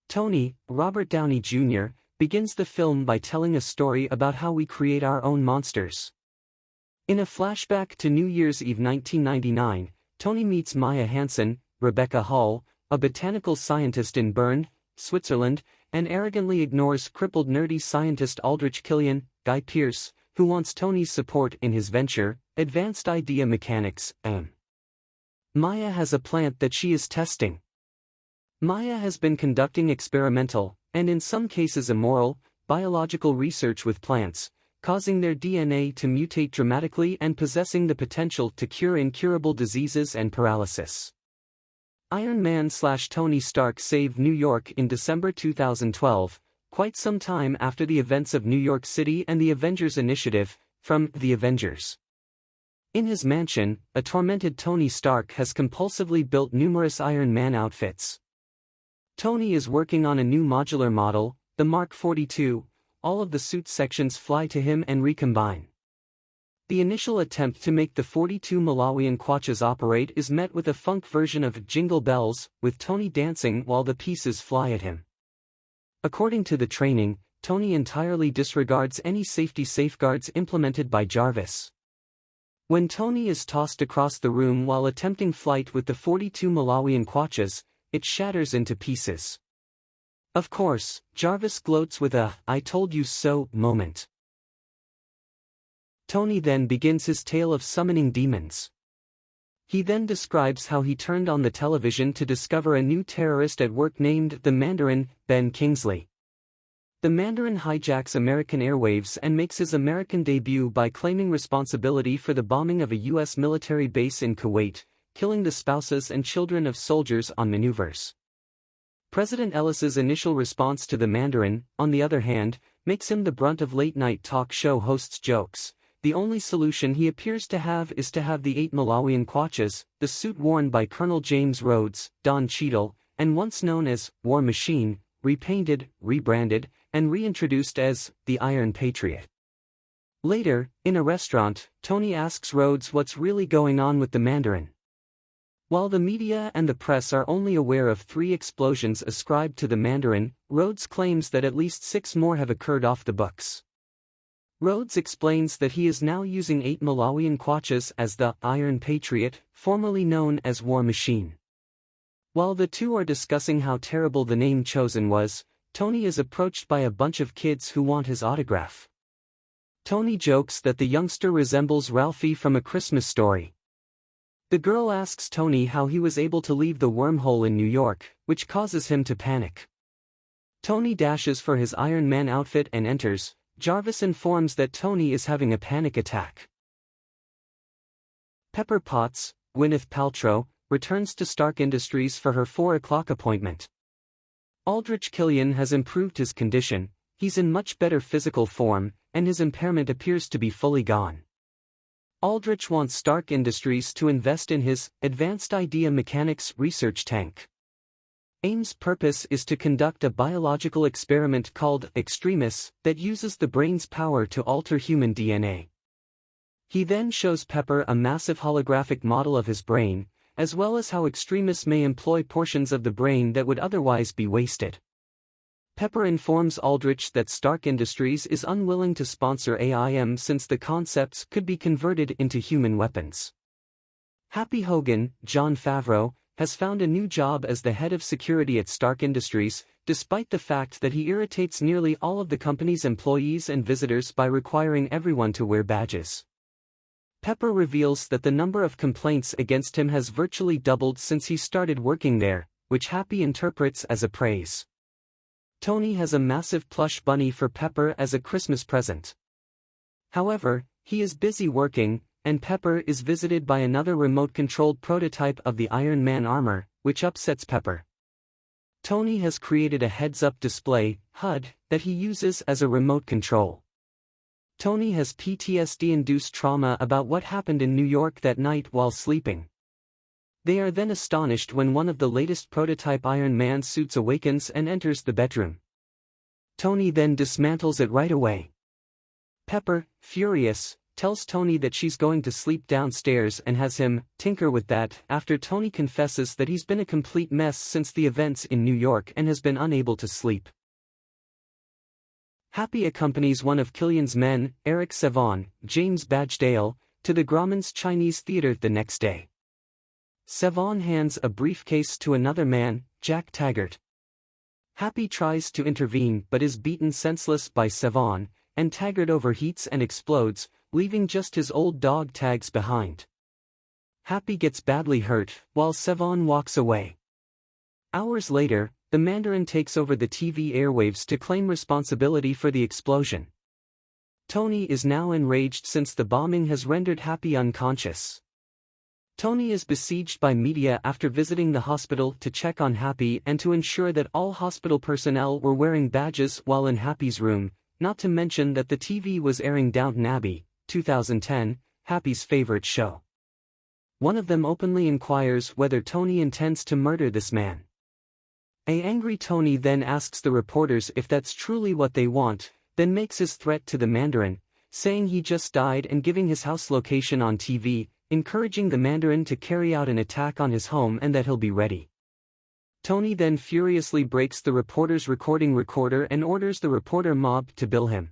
Tony, Robert Downey Jr., begins the film by telling a story about how we create our own monsters. In a flashback to New Year's Eve 1999, Tony meets Maya Hansen, Rebecca Hall, a botanical scientist in Bern, Switzerland, and arrogantly ignores crippled nerdy scientist Aldrich Killian, Guy Pearce, who wants Tony's support in his venture, Advanced Idea Mechanics, AM. Maya has a plant that she is testing. Maya has been conducting experimental, and in some cases immoral, biological research with plants, causing their DNA to mutate dramatically and possessing the potential to cure incurable diseases and paralysis. Iron Man/Tony Stark saved New York in December 2012, quite some time after the events of New York City and the Avengers Initiative, from The Avengers. In his mansion, a tormented Tony Stark has compulsively built numerous Iron Man outfits. Tony is working on a new modular model, the Mark 42, all of the suit's sections fly to him and recombine. The initial attempt to make the 42 Malawian Kwachas operate is met with a funk version of Jingle Bells, with Tony dancing while the pieces fly at him. According to the training, Tony entirely disregards any safety safeguards implemented by Jarvis. When Tony is tossed across the room while attempting flight with the 42 Malawian Kwachas, it shatters into pieces. Of course, Jarvis gloats with a "I told you so" moment. Tony then begins his tale of summoning demons. He then describes how he turned on the television to discover a new terrorist at work named the Mandarin, Ben Kingsley. The Mandarin hijacks American airwaves and makes his American debut by claiming responsibility for the bombing of a U.S. military base in Kuwait, killing the spouses and children of soldiers on maneuvers. President Ellis's initial response to the Mandarin, on the other hand, makes him the brunt of late-night talk show hosts' jokes. The only solution he appears to have is to have the 8 Malawian Kwachas, the suit worn by Colonel James Rhodes, Don Cheadle, and once known as War Machine, repainted, rebranded, and reintroduced as the Iron Patriot. Later, in a restaurant, Tony asks Rhodes what's really going on with the Mandarin. While the media and the press are only aware of 3 explosions ascribed to the Mandarin, Rhodes claims that at least 6 more have occurred off the books. Rhodes explains that he is now using 8 Malawian Kwachas as the Iron Patriot, formerly known as War Machine. While the two are discussing how terrible the name chosen was, Tony is approached by a bunch of kids who want his autograph. Tony jokes that the youngster resembles Ralphie from A Christmas Story. The girl asks Tony how he was able to leave the wormhole in New York, which causes him to panic. Tony dashes for his Iron Man outfit and enters. Jarvis informs that Tony is having a panic attack. Pepper Potts, Gwyneth Paltrow, returns to Stark Industries for her 4 o'clock appointment. Aldrich Killian has improved his condition, he's in much better physical form, and his impairment appears to be fully gone. Aldrich wants Stark Industries to invest in his Advanced Idea Mechanics research tank. AIM's purpose is to conduct a biological experiment called Extremis that uses the brain's power to alter human DNA. He then shows Pepper a massive holographic model of his brain, as well as how Extremis may employ portions of the brain that would otherwise be wasted. Pepper informs Aldrich that Stark Industries is unwilling to sponsor AIM since the concepts could be converted into human weapons. Happy Hogan, Jon Favreau, has found a new job as the head of security at Stark Industries, despite the fact that he irritates nearly all of the company's employees and visitors by requiring everyone to wear badges. Pepper reveals that the number of complaints against him has virtually doubled since he started working there, which Happy interprets as a praise. Tony has a massive plush bunny for Pepper as a Christmas present. However, he is busy working, and Pepper is visited by another remote-controlled prototype of the Iron Man armor, which upsets Pepper. Tony has created a heads-up display, HUD, that he uses as a remote control. Tony has PTSD-induced trauma about what happened in New York that night while sleeping. They are then astonished when one of the latest prototype Iron Man suits awakens and enters the bedroom. Tony then dismantles it right away. Pepper, furious, tells Tony that she's going to sleep downstairs and has him tinker with that after Tony confesses that he's been a complete mess since the events in New York and has been unable to sleep. Happy accompanies one of Killian's men, Eric Savon, James Badgedale, to the Grauman's Chinese Theater the next day. Savon hands a briefcase to another man, Jack Taggart. Happy tries to intervene but is beaten senseless by Savon, and Taggart overheats and explodes, leaving just his old dog Tags behind. Happy gets badly hurt, while Savon walks away. Hours later, the Mandarin takes over the TV airwaves to claim responsibility for the explosion. Tony is now enraged since the bombing has rendered Happy unconscious. Tony is besieged by media after visiting the hospital to check on Happy and to ensure that all hospital personnel were wearing badges while in Happy's room, not to mention that the TV was airing Downton Abbey, 2010, Happy's favorite show. One of them openly inquires whether Tony intends to murder this man. An angry Tony then asks the reporters if that's truly what they want, then makes his threat to the Mandarin, saying he just died and giving his house location on TV, encouraging the Mandarin to carry out an attack on his home and that he'll be ready. Tony then furiously breaks the reporter's recording recorder and orders the reporter mob to bill him.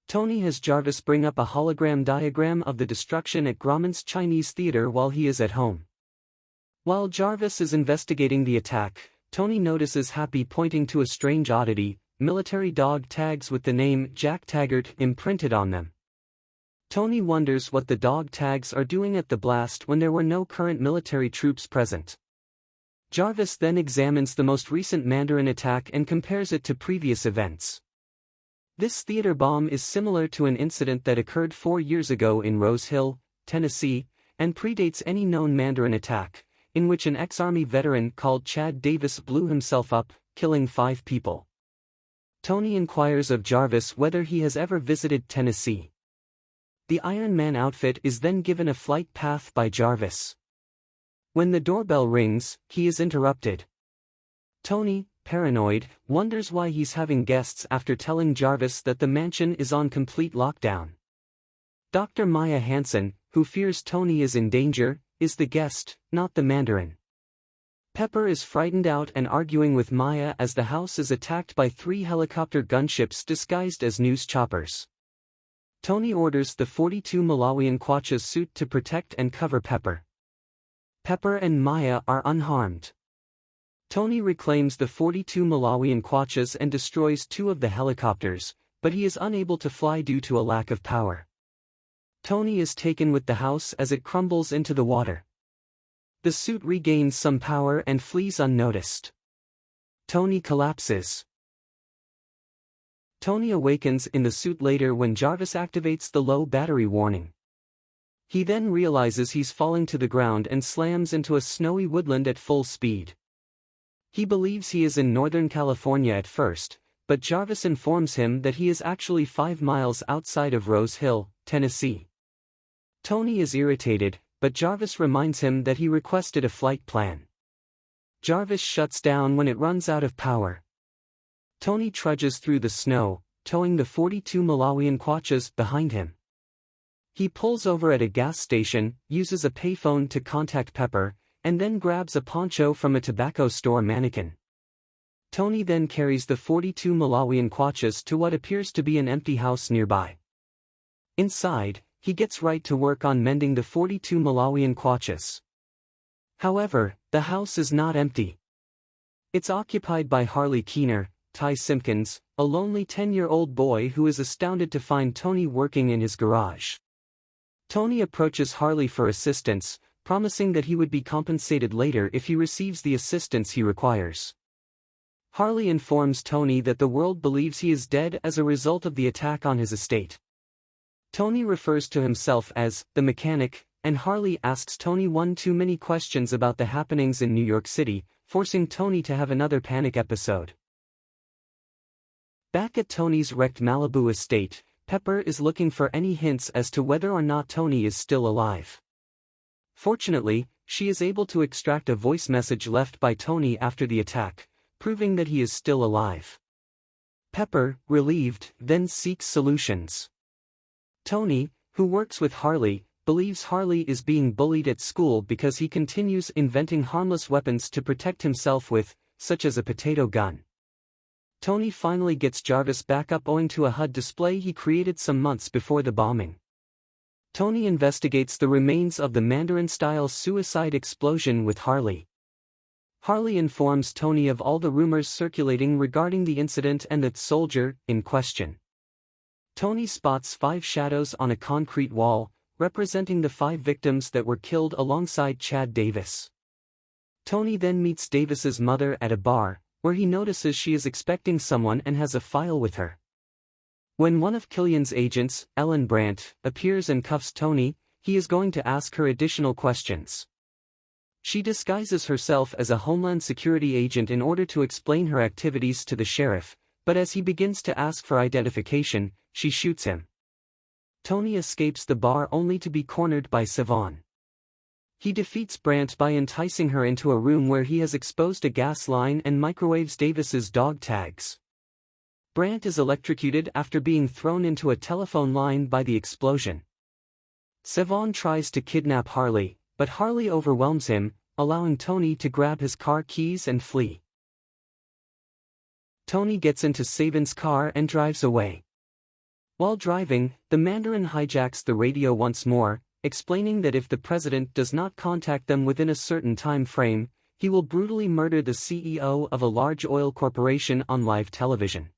Tony has Jarvis bring up a hologram diagram of the destruction at Grauman's Chinese Theater while he is at home. While Jarvis is investigating the attack, Tony notices Happy pointing to a strange oddity, military dog tags with the name Jack Taggart imprinted on them. Tony wonders what the dog tags are doing at the blast when there were no current military troops present. Jarvis then examines the most recent Mandarin attack and compares it to previous events. This theater bomb is similar to an incident that occurred 4 years ago in Rose Hill, Tennessee, and predates any known Mandarin attack, in which an ex-Army veteran called Chad Davis blew himself up, killing 5 people. Tony inquires of Jarvis whether he has ever visited Tennessee. The Iron Man outfit is then given a flight path by Jarvis. When the doorbell rings, he is interrupted. Tony, paranoid, wonders why he's having guests after telling Jarvis that the mansion is on complete lockdown. Dr. Maya Hansen, who fears Tony is in danger, is the guest, not the Mandarin. Pepper is frightened out and arguing with Maya as the house is attacked by 3 helicopter gunships disguised as news choppers. Tony orders the 42 Malawian Kwacha's suit to protect and cover Pepper. Pepper and Maya are unharmed. Tony reclaims the 42 Malawian Kwachas and destroys 2 of the helicopters, but he is unable to fly due to a lack of power. Tony is taken with the house as it crumbles into the water. The suit regains some power and flees unnoticed. Tony collapses. Tony awakens in the suit later when Jarvis activates the low battery warning. He then realizes he's falling to the ground and slams into a snowy woodland at full speed. He believes he is in Northern California at first, but Jarvis informs him that he is actually 5 miles outside of Rose Hill, Tennessee. Tony is irritated, but Jarvis reminds him that he requested a flight plan. Jarvis shuts down when it runs out of power. Tony trudges through the snow, towing the 42 Malawian Kwachas behind him. He pulls over at a gas station, uses a payphone to contact Pepper, and then grabs a poncho from a tobacco store mannequin. Tony then carries the 42 Malawian Kwachas to what appears to be an empty house nearby. Inside, he gets right to work on mending the 42 Malawian Kwachas. However, the house is not empty. It's occupied by Harley Keener, Ty Simpkins, a lonely 10-year-old boy who is astounded to find Tony working in his garage. Tony approaches Harley for assistance, promising that he would be compensated later if he receives the assistance he requires. Harley informs Tony that the world believes he is dead as a result of the attack on his estate. Tony refers to himself as the mechanic, and Harley asks Tony one too many questions about the happenings in New York City, forcing Tony to have another panic episode. Back at Tony's wrecked Malibu estate, Pepper is looking for any hints as to whether or not Tony is still alive. Fortunately, she is able to extract a voice message left by Tony after the attack, proving that he is still alive. Pepper, relieved, then seeks solutions. Tony, who works with Harley, believes Harley is being bullied at school because he continues inventing harmless weapons to protect himself with, such as a potato gun. Tony finally gets Jarvis back up owing to a HUD display he created some months before the bombing. Tony investigates the remains of the Mandarin-style suicide explosion with Harley. Harley informs Tony of all the rumors circulating regarding the incident and the soldier in question. Tony spots 5 shadows on a concrete wall, representing the 5 victims that were killed alongside Chad Davis. Tony then meets Davis's mother at a bar, where he notices she is expecting someone and has a file with her. When one of Killian's agents, Ellen Brandt, appears and cuffs Tony, he is going to ask her additional questions. She disguises herself as a Homeland Security agent in order to explain her activities to the sheriff, but as he begins to ask for identification, she shoots him. Tony escapes the bar only to be cornered by Savon. He defeats Brandt by enticing her into a room where he has exposed a gas line and microwaves Davis's dog tags. Brandt is electrocuted after being thrown into a telephone line by the explosion. Savon tries to kidnap Harley, but Harley overwhelms him, allowing Tony to grab his car keys and flee. Tony gets into Savin's car and drives away. While driving, the Mandarin hijacks the radio once more, explaining that if the president does not contact them within a certain time frame, he will brutally murder the CEO of a large oil corporation on live television.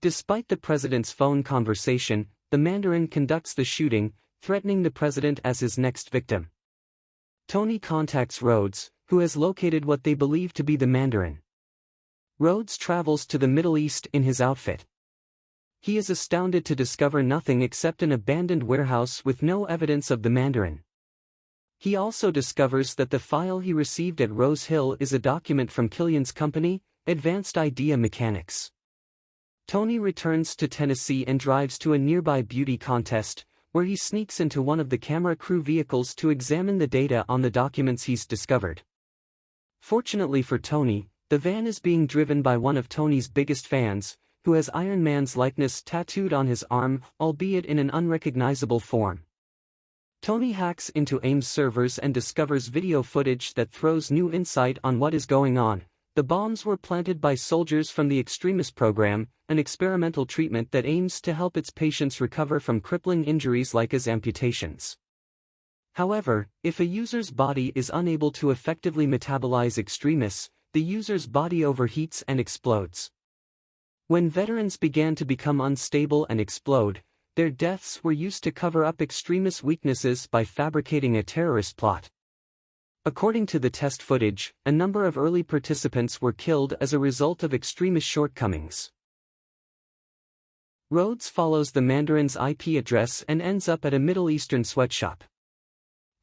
Despite the president's phone conversation, the Mandarin conducts the shooting, threatening the president as his next victim. Tony contacts Rhodes, who has located what they believe to be the Mandarin. Rhodes travels to the Middle East in his outfit. He is astounded to discover nothing except an abandoned warehouse with no evidence of the Mandarin. He also discovers that the file he received at Rose Hill is a document from Killian's company, Advanced Idea Mechanics. Tony returns to Tennessee and drives to a nearby beauty contest, where he sneaks into one of the camera crew vehicles to examine the data on the documents he's discovered. Fortunately for Tony, the van is being driven by one of Tony's biggest fans, who has Iron Man's likeness tattooed on his arm, albeit in an unrecognizable form. Tony hacks into AIM's servers and discovers video footage that throws new insight on what is going on. The bombs were planted by soldiers from the Extremis program, an experimental treatment that aims to help its patients recover from crippling injuries like as amputations. However, if a user's body is unable to effectively metabolize Extremis, the user's body overheats and explodes. When veterans began to become unstable and explode, their deaths were used to cover up Extremis weaknesses by fabricating a terrorist plot. According to the test footage, a number of early participants were killed as a result of Extremis shortcomings. Rhodes follows the Mandarin's IP address and ends up at a Middle Eastern sweatshop.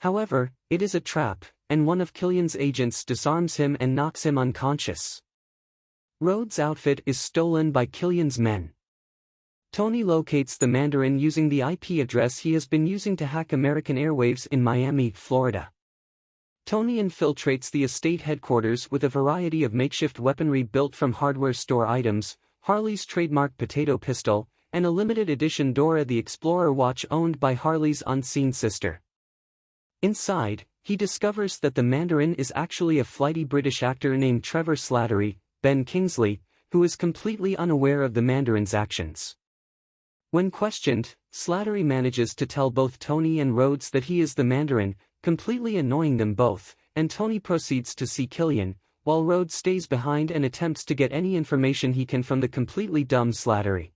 However, it is a trap, and one of Killian's agents disarms him and knocks him unconscious. Rhodes' outfit is stolen by Killian's men. Tony locates the Mandarin using the IP address he has been using to hack American Airwaves in Miami, Florida. Tony infiltrates the estate headquarters with a variety of makeshift weaponry built from hardware store items, Harley's trademark potato pistol, and a limited edition Dora the Explorer watch owned by Harley's unseen sister. Inside, he discovers that the Mandarin is actually a flighty British actor named Trevor Slattery, Ben Kingsley, who is completely unaware of the Mandarin's actions. When questioned, Slattery manages to tell both Tony and Rhodes that he is the Mandarin, completely annoying them both, and Tony proceeds to see Killian, while Rhodes stays behind and attempts to get any information he can from the completely dumb Slattery.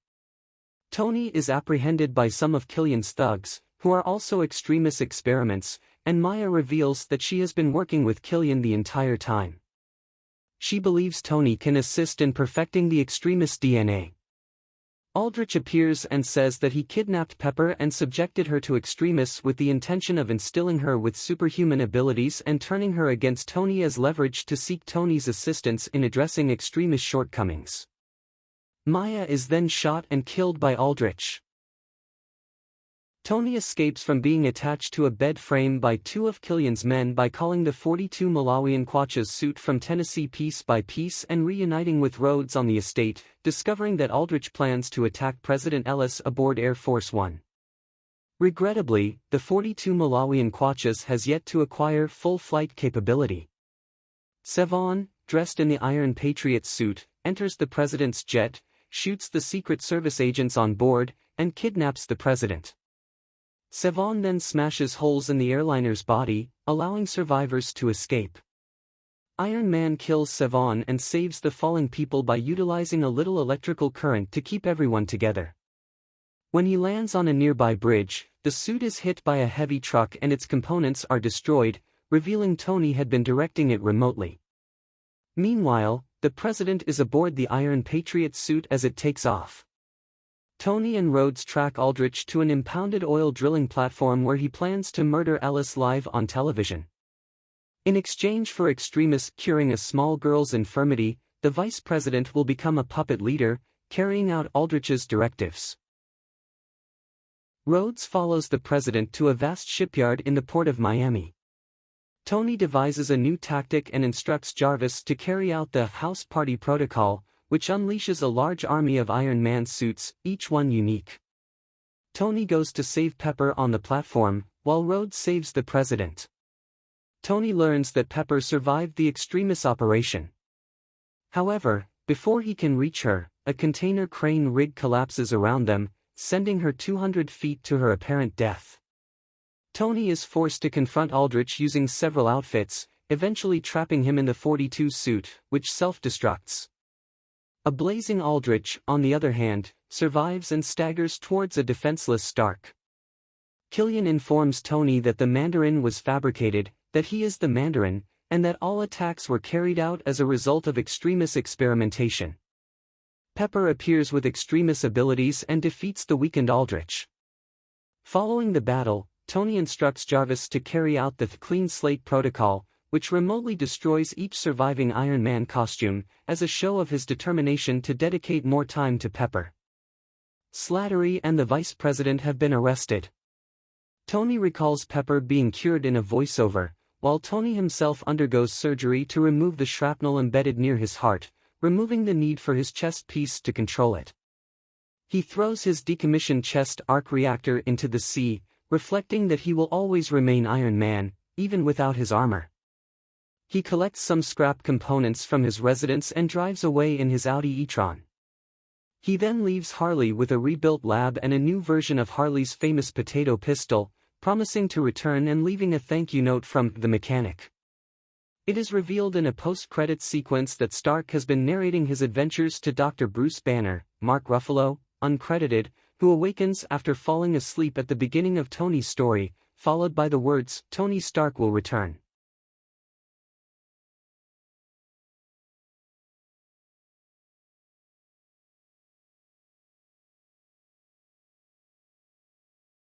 Tony is apprehended by some of Killian's thugs, who are also Extremis experiments, and Maya reveals that she has been working with Killian the entire time. She believes Tony can assist in perfecting the Extremis DNA. Aldrich appears and says that he kidnapped Pepper and subjected her to Extremis with the intention of instilling her with superhuman abilities and turning her against Tony as leverage to seek Tony's assistance in addressing Extremis' shortcomings. Maya is then shot and killed by Aldrich. Tony escapes from being attached to a bed frame by 2 of Killian's men by calling the 42 Malawian Kwacha's suit from Tennessee piece by piece and reuniting with Rhodes on the estate, discovering that Aldrich plans to attack President Ellis aboard Air Force One. Regrettably, the 42 Malawian Quachas has yet to acquire full flight capability. Sevan, dressed in the Iron Patriot suit, enters the president's jet, shoots the Secret Service agents on board, and kidnaps the president. Sevan then smashes holes in the airliner's body, allowing survivors to escape. Iron Man kills Sevan and saves the fallen people by utilizing a little electrical current to keep everyone together. When he lands on a nearby bridge, the suit is hit by a heavy truck and its components are destroyed, revealing Tony had been directing it remotely. Meanwhile, the president is aboard the Iron Patriot suit as it takes off. Tony and Rhodes track Aldrich to an impounded oil drilling platform where he plans to murder Alice live on television. In exchange for extremists curing a small girl's infirmity, the vice president will become a puppet leader, carrying out Aldrich's directives. Rhodes follows the president to a vast shipyard in the port of Miami. Tony devises a new tactic and instructs Jarvis to carry out the House Party Protocol, which unleashes a large army of Iron Man suits, each one unique. Tony goes to save Pepper on the platform, while Rhodes saves the president. Tony learns that Pepper survived the extremis operation. However, before he can reach her, a container crane rig collapses around them, sending her 200 feet to her apparent death. Tony is forced to confront Aldrich using several outfits, eventually trapping him in the 42 suit, which self-destructs. A blazing Aldrich, on the other hand, survives and staggers towards a defenseless Stark. Killian informs Tony that the Mandarin was fabricated, that he is the Mandarin, and that all attacks were carried out as a result of extremis experimentation. Pepper appears with extremis abilities and defeats the weakened Aldrich. Following the battle, Tony instructs Jarvis to carry out the Clean Slate Protocol, which remotely destroys each surviving Iron Man costume, as a show of his determination to dedicate more time to Pepper. Slattery and the vice president have been arrested. Tony recalls Pepper being cured in a voiceover, while Tony himself undergoes surgery to remove the shrapnel embedded near his heart, removing the need for his chest piece to control it. He throws his decommissioned chest arc reactor into the sea, reflecting that he will always remain Iron Man, even without his armor. He collects some scrap components from his residence and drives away in his Audi e-tron. He then leaves Harley with a rebuilt lab and a new version of Harley's famous potato pistol, promising to return and leaving a thank you note from the mechanic. It is revealed in a post-credits sequence that Stark has been narrating his adventures to Dr. Bruce Banner, Mark Ruffalo, uncredited, who awakens after falling asleep at the beginning of Tony's story, followed by the words, "Tony Stark will return."